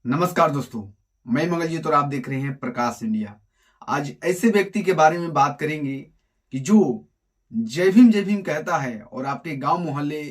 नमस्कार दोस्तों, मैं मंगलजीत और आप देख रहे हैं प्रकाश इंडिया। आज ऐसे व्यक्ति के बारे में बात करेंगे कि जो जय भीम कहता है और आपके गांव मोहल्ले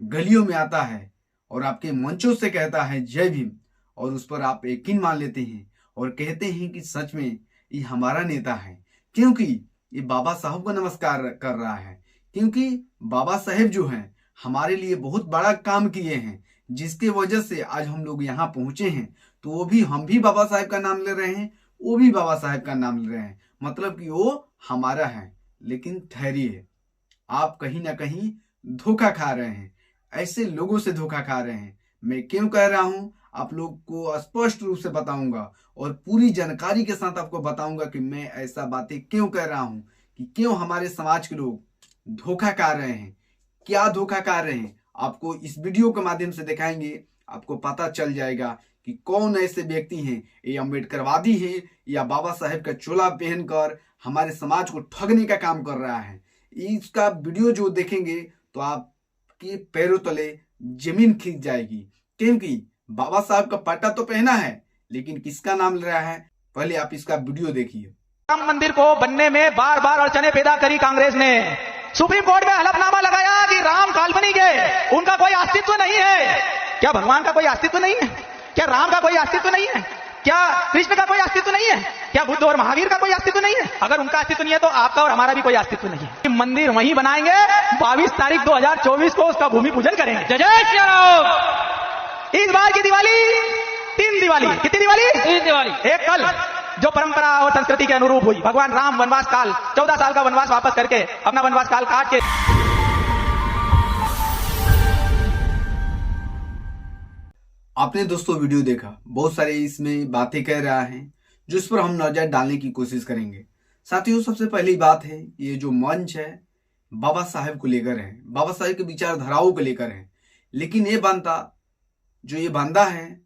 गलियों में आता है और आपके मंचों से कहता है जय भीम, और उस पर आप यकीन मान लेते हैं और कहते हैं कि सच में ये हमारा नेता है, क्योंकि ये बाबा साहब को नमस्कार कर रहा है। क्योंकि बाबा साहेब जो हैं हमारे लिए बहुत बड़ा काम किए हैं, जिसके वजह से आज हम लोग यहाँ पहुंचे हैं। तो वो भी हम भी बाबा साहेब का नाम ले रहे हैं, वो भी बाबा साहेब का नाम ले रहे हैं, मतलब कि वो हमारा है। लेकिन ठहरिए, आप कहीं ना कहीं धोखा खा रहे हैं, ऐसे लोगों से धोखा खा रहे हैं। मैं क्यों कह रहा हूं आप लोग को स्पष्ट रूप से बताऊंगा और पूरी जानकारी के साथ आपको बताऊंगा कि मैं ऐसा बातें क्यों कह रहा हूं, कि क्यों हमारे समाज के लोग धोखा खा रहे हैं, क्या धोखा खा रहे हैं। आपको इस वीडियो के माध्यम से दिखाएंगे, आपको पता चल जाएगा कि कौन ऐसे व्यक्ति हैं, ये अम्बेडकरवादी हैं या बाबा साहेब का चोला पहनकर हमारे समाज को ठगने का काम कर रहा है। इसका वीडियो जो देखेंगे तो आपके पैरों तले जमीन खिंच जाएगी, क्योंकि बाबा साहब का पट्टा तो पहना है, लेकिन किसका नाम ले रहा है। पहले आप इसका वीडियो देखिए। राम मंदिर को बनने में बार बार अड़चने पैदा करी कांग्रेस ने। सुप्रीम कोर्ट में हलफनामा लगाया कि राम काल्पनिक है, उनका कोई अस्तित्व नहीं है। क्या भगवान का कोई अस्तित्व नहीं है? क्या राम का कोई अस्तित्व नहीं है? क्या कृष्ण का कोई अस्तित्व नहीं है? क्या बुद्ध और महावीर का कोई अस्तित्व नहीं है? अगर उनका अस्तित्व नहीं है तो आपका और हमारा भी कोई अस्तित्व नहीं है। मंदिर वहीं बनाएंगे, 22 तारीख 2024 को उसका भूमि पूजन करेंगे। जय जय श्री राम। इस बार की दिवाली 3 दिवाली, कितनी दिवाली? 3 दिवाली। एक कल जो परंपरा और संस्कृति के अनुरूप हुई, भगवान राम वनवास काल 14 साल का वनवास वापस करके अपना वनवास काल काट के। आपने दोस्तों वीडियो देखा, बहुत सारे इसमें बातें कह रहा है जिस पर हम नजर डालने की कोशिश करेंगे। साथियों, सबसे पहली बात है, ये जो मंच है बाबा साहेब को लेकर है, बाबा साहेब के विचारधाराओं को लेकर है। लेकिन ये बंदा है,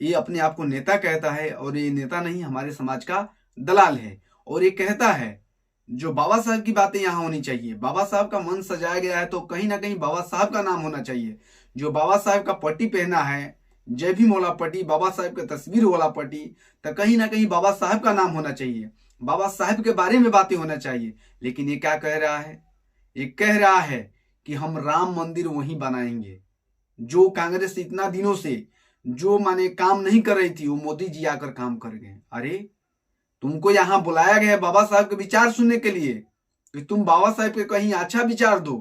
ये अपने आप को नेता कहता है, और ये नेता नहीं, हमारे समाज का दलाल है। और ये कहता है जो बाबा साहब की बातें यहाँ होनी चाहिए, बाबा साहब का मन सजाया गया है तो कहीं ना कहीं बाबा साहब का नाम होना चाहिए। जो बाबा साहब का पट्टी पहना है, जय भीम वाला पट्टी, बाबा साहब का तस्वीर वाला पट्टी, तो कहीं ना कहीं बाबा साहब का नाम होना चाहिए, बाबा साहब के बारे में बातें होना चाहिए। लेकिन ये क्या कह रहा है? ये कह रहा है कि हम राम मंदिर वहीं बनाएंगे। जो कांग्रेस इतना दिनों से जो माने काम नहीं कर रही थी, वो मोदी जी आकर काम कर गए। अरे, तुमको यहाँ बुलाया गया है बाबा साहब के विचार सुनने के लिए, कि तुम बाबा साहब के कहीं अच्छा विचार दो,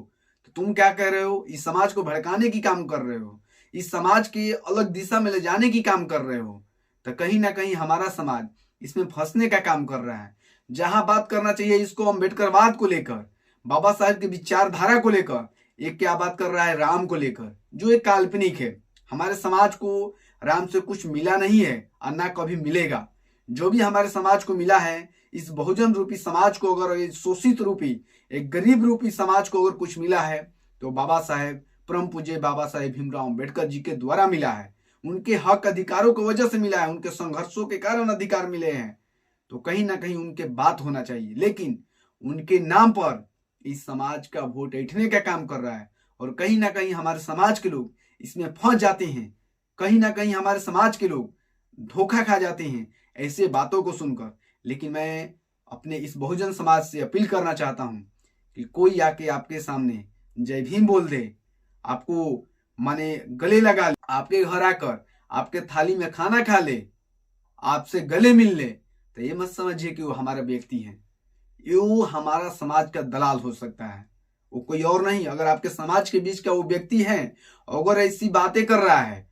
तो तुम क्या कर रहे हो? इस समाज को भड़काने की काम कर रहे हो, इस समाज के अलग दिशा में ले जाने की काम कर रहे हो। तो कहीं ना कहीं हमारा समाज इसमें फंसने का काम कर रहा है। जहां बात करना चाहिए इसको अम्बेडकरवाद को लेकर, बाबा साहब की विचारधारा को लेकर, एक क्या बात कर रहा है राम को लेकर, जो एक काल्पनिक है। हमारे समाज को राम से कुछ मिला नहीं है और ना कभी मिलेगा। जो भी हमारे समाज को मिला है, इस बहुजन रूपी समाज को, अगर शोषित रूपी एक गरीब रूपी समाज को अगर कुछ मिला है तो बाबा साहेब, परम पूज्य बाबा साहेब भीमराव अम्बेडकर जी के द्वारा मिला है। उनके हक अधिकारों की वजह से मिला है, उनके संघर्षों के कारण अधिकार मिले हैं। तो कहीं ना कहीं उनके बात होना चाहिए। लेकिन उनके नाम पर इस समाज का वोट ऐंठने का काम कर रहा है, और कहीं ना कहीं हमारे समाज के लोग इसमें फंस जाते हैं। कहीं ना कहीं हमारे समाज के लोग धोखा खा जाते हैं ऐसे बातों को सुनकर। लेकिन मैं अपने इस बहुजन समाज से अपील करना चाहता हूं कि कोई आके आपके सामने जय भीम बोल दे, आपको माने गले लगा ले, आपके घर आकर आपके थाली में खाना खा ले, आपसे गले मिल ले, तो ये मत समझिए कि वो हमारा व्यक्ति है। वो हमारा समाज का दलाल हो सकता है, वो कोई और नहीं। अगर आपके समाज के बीच का वो व्यक्ति है, अगर ऐसी बातें कर रहा है,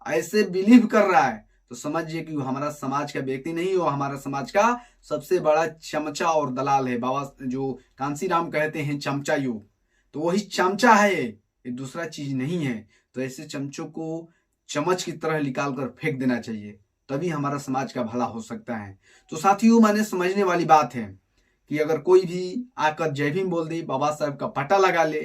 ऐसे बिलीव कर रहा है, तो समझिए कि वो हमारा समाज का व्यक्ति नहीं, वो हमारा समाज का सबसे बड़ा चमचा और दलाल है। बाबा जो कांसीराम कहते हैं चमचा युग, तो वही चमचा है, ये दूसरा चीज नहीं है। तो ऐसे चमचों को चम्मच की तरह निकाल कर फेंक देना चाहिए, तभी हमारा समाज का भला हो सकता है। तो साथियों, मैंने समझने वाली बात है कि अगर कोई भी आकर जय भीम बोल दे, बाबा साहब का पट्टा लगा ले,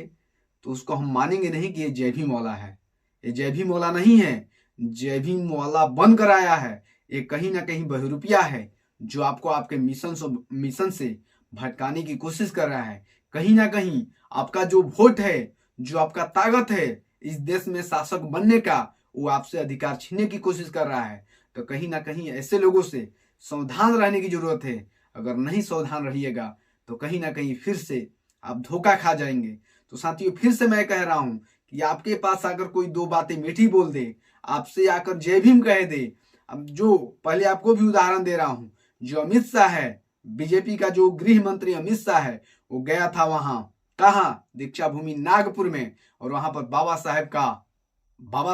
तो उसको हम मानेंगे नहीं कि ये जय भीम वाला है। ये जय भीम वाला नहीं है, जय भीम वाला बन कर आया है। ये कहीं ना कहीं बहरूपिया है, जो आपको आपके मिशन से भटकाने की कोशिश कर रहा है। कहीं ना कहीं आपका जो वोट है, जो आपका ताकत है इस देश में शासक बनने का, वो आपसे अधिकार छीनने की कोशिश कर रहा है। तो कहीं ना कहीं ऐसे लोगों से सावधान रहने की जरूरत है। अगर नहीं सावधान रहिएगा तो कहीं ना कहीं फिर से आप धोखा खा जाएंगे। तो साथियों, फिर से मैं कह रहा हूं कि आपके पास अगर कोई दो बातें मीठी बोल दे, आपसे आकर जय भीम कह दे, अब जो पहले आपको भी उदाहरण दे रहा हूं, जो अमित शाह है, बीजेपी का जो गृह मंत्री अमित शाह है, वो गया था वहां, कहां, दीक्षा भूमि नागपुर में, और वहां पर बाबा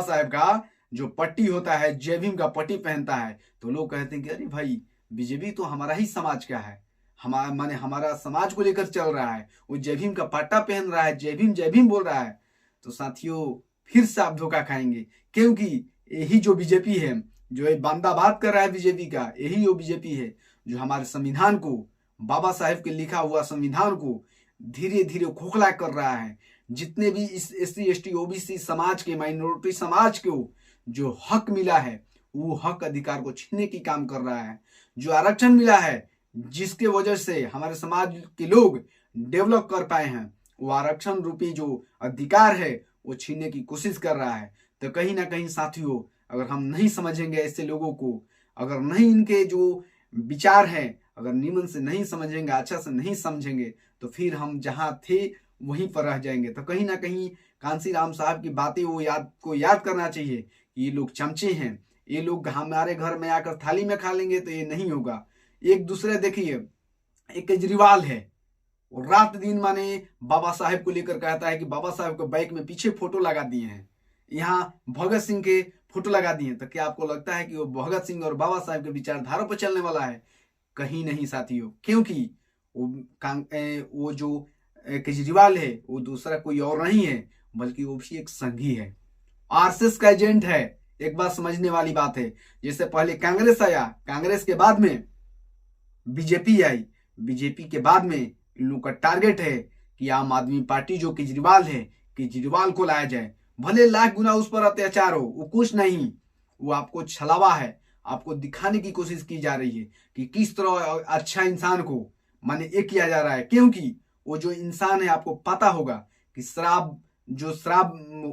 साहेब का जो पट्टी होता है, जय भीम का पट्टी पहनता है। तो लोग कहते हैं कि अरे भाई, बीजेपी तो हमारा ही समाज का है, हमारा समाज को लेकर चल रहा है, वो जय भीम का पट्टा पहन रहा है, जय भीम बोल रहा है। तो साथियों, फिर से आप धोखा खाएंगे, क्योंकि यही जो बीजेपी है, जो ये बंदा बात कर रहा है बीजेपी का, यही वो बीजेपी है जो हमारे संविधान को, बाबा साहेब के लिखा हुआ संविधान को धीरे धीरे खोखला कर रहा है। जितने भी इस SC ST OBC समाज के, माइनॉरिटी समाज को जो हक मिला है, वो हक अधिकार को छीनने की काम कर रहा है। जो आरक्षण मिला है, जिसके वजह से हमारे समाज के लोग डेवलप कर पाए हैं, वो आरक्षण रूपी जो अधिकार है वो छीनने की कोशिश कर रहा है। तो कहीं ना कहीं साथियों, अगर हम नहीं समझेंगे ऐसे लोगों को, अगर नहीं इनके जो विचार हैं, अगर निमन से नहीं समझेंगे, अच्छा से नहीं समझेंगे, तो फिर हम जहां थे वहीं पर रह जाएंगे। तो कहीं ना कहीं कांसी राम साहब की बातें वो याद करना चाहिए कि ये लोग चमचे हैं, ये लोग हमारे घर में आकर थाली में खा लेंगे, तो ये नहीं होगा। एक दूसरे, देखिए, एक केजरीवाल है, वो रात दिन माने बाबा साहेब को लेकर कहता है कि बाबा साहेब के बाइक में पीछे फोटो लगा दिए हैं, यहाँ भगत सिंह के फोटो लगा दिए। तो क्या आपको लगता है कि वो भगत सिंह और बाबा साहेब के विचारधारा पर चलने वाला है? कहीं नहीं साथियों, क्योंकि वो जो केजरीवाल है वो दूसरा कोई और नहीं है, बल्कि वो भी एक संघी है, RSS का एजेंट है। एक बात समझने वाली बात है, जैसे पहले कांग्रेस आया, कांग्रेस के बाद में बीजेपी आई, बीजेपी के बाद में इन लोगों का टारगेट है कि आम आदमी पार्टी जो केजरीवाल है, केजरीवाल को लाया जाए। भले लाख गुना उस पर अत्याचार हो, वो कुछ नहीं, वो आपको छलावा है, आपको दिखाने की कोशिश की जा रही है कि किस तरह अच्छा इंसान को माने ये किया जा रहा है। क्योंकि वो जो इंसान है, आपको पता होगा कि शराब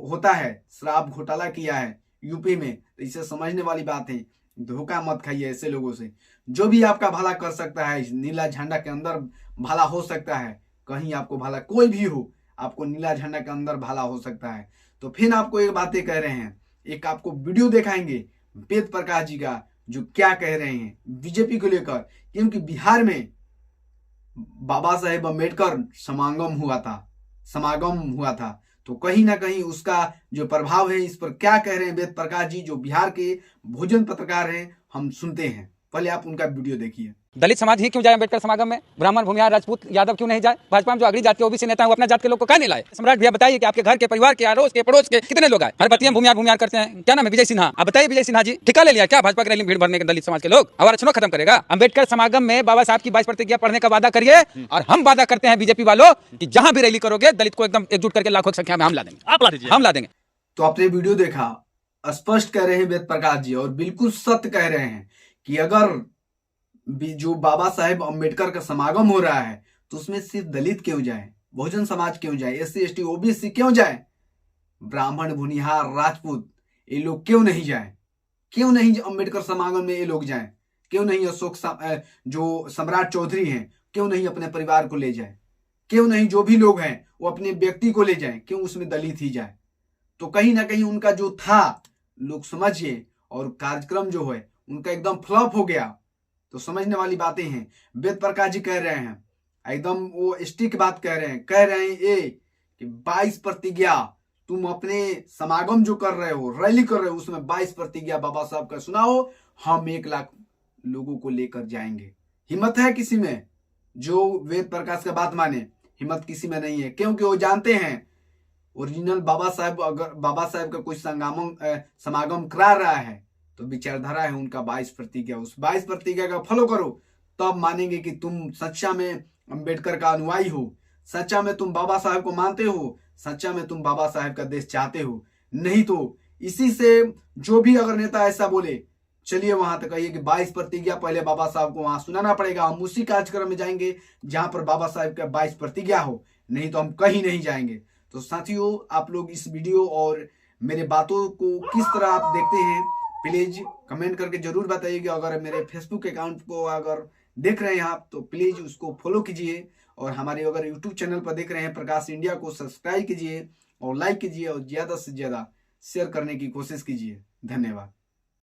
होता है, शराब घोटाला किया है यूपी में। तो इसे समझने वाली बात है, धोखा मत खाइए ऐसे लोगों से। जो भी आपका भला कर सकता है, इस नीला झंडा के अंदर भला हो सकता है, कहीं आपको भला, कोई भी हो, आपको नीला झंडा के अंदर भला हो सकता है। तो फिर आपको एक बातें कह रहे हैं, एक आपको वीडियो दिखाएंगे वेद प्रकाश जी का, जो क्या कह रहे हैं बीजेपी को लेकर। क्योंकि बिहार में बाबा साहेब अम्बेडकर समागम हुआ था, तो कहीं ना कहीं उसका जो प्रभाव है, इस पर क्या कह रहे हैं वेद प्रकाश जी, जो बिहार के भोजन पत्रकार हैं, हम सुनते हैं। पहले आप उनका वीडियो देखिए। दलित समाज ही क्यों जाए अम्बेडकर समागम में? ब्राह्मण, भूमिहार, राजपूत, यादव क्यों नहीं जाए? भाजपा में जो अगली जात के OBC नेता है, वो अपना जात के लोग को क्या नहीं लाए? सम्राट भैया बताइए कि आपके घर के, परिवार के, अड़ोस के, पड़ोस के कितने लोग आए? हर बतिया भूमिहार करते हैं। क्या नाम है? विजय सिन्हा। आप बताइए, विजय सिन्हा जी ठिका ले लिया क्या भाजपा की रैली में भीड़ भरने के दलित समाज के लोग? और आरक्षण खत्म करेगा? अम्बेडकर समागम में बाबा साहब की 22 प्रतिज्ञा पढ़ने का वादा करिए, और हम वादा करते हैं बीजेपी वालों कि जहां भी रैली करोगे, दलित को एकदम एकजुट करके लाखों की संख्या में हम ला देंगे। आप ला दीजिए, हम ला देंगे। तो आपने वीडियो देखा, स्पष्ट कह रहे हैं वेद प्रकाश जी, और बिल्कुल सत्य कह रहे हैं कि अगर जो बाबा साहेब अम्बेडकर का समागम हो रहा है, तो उसमें सिर्फ दलित क्यों जाए, बहुजन समाज क्यों जाए, SC ST OBC क्यों जाए, ब्राह्मण, भूमिहार, राजपूत, ये लोग क्यों नहीं जाए? क्यों नहीं अम्बेडकर समागम में ये लोग जाए? क्यों नहीं अशोक जो सम्राट चौधरी हैं, क्यों नहीं अपने परिवार को ले जाए? क्यों नहीं जो भी लोग हैं वो अपने व्यक्ति को ले जाए? क्यों उसमें दलित ही जाए? तो कहीं ना कहीं उनका जो था, लोग समझिए, और कार्यक्रम जो है उनका एकदम फ्लॉप हो गया। तो समझने वाली बातें हैं। वेद प्रकाश जी कह रहे हैं, एकदम वो स्टिक बात कह रहे हैं ये कि 22 प्रतिज्ञा, तुम अपने समागम जो कर रहे हो, रैली कर रहे हो, उसमें 22 प्रतिज्ञा बाबा साहब का सुनाओ, हम 1 लाख लोगों को लेकर जाएंगे। हिम्मत है किसी में जो वेद प्रकाश का बात माने? हिम्मत किसी में नहीं है, क्योंकि वो जानते हैं ओरिजिनल बाबा साहब, अगर बाबा साहब का कोई समागम करा रहा है, तो विचारधारा है उनका 22 प्रतिज्ञा, उस 22 प्रतिज्ञा का फॉलो करो, तब मानेंगे कि तुम सच्चा में अम्बेडकर का अनुयायी हो, सच्चा में तुम बाबा साहब को मानते हो, सच्चा में तुम बाबा साहब का देश चाहते हो। नहीं तो इसी से जो भी अगर नेता ऐसा बोले, चलिए वहां तक कहिए कि 22 प्रतिज्ञा पहले बाबा साहब को वहां सुनाना पड़ेगा, हम उसी कार्यक्रम में जाएंगे जहां पर बाबा साहब का 22 प्रतिज्ञा हो, नहीं तो हम कहीं नहीं जाएंगे। तो साथियों, आप लोग इस वीडियो और मेरे बातों को किस तरह आप देखते हैं प्लीज कमेंट करके जरूर बताइएगा। अगर मेरे फेसबुक अकाउंट को अगर देख रहे हैं आप तो प्लीज उसको फॉलो कीजिए, और हमारे अगर यूट्यूब चैनल पर देख रहे हैं प्रकाश इंडिया को सब्सक्राइब कीजिए और लाइक कीजिए और ज़्यादा से ज़्यादा शेयर करने की कोशिश कीजिए। धन्यवाद।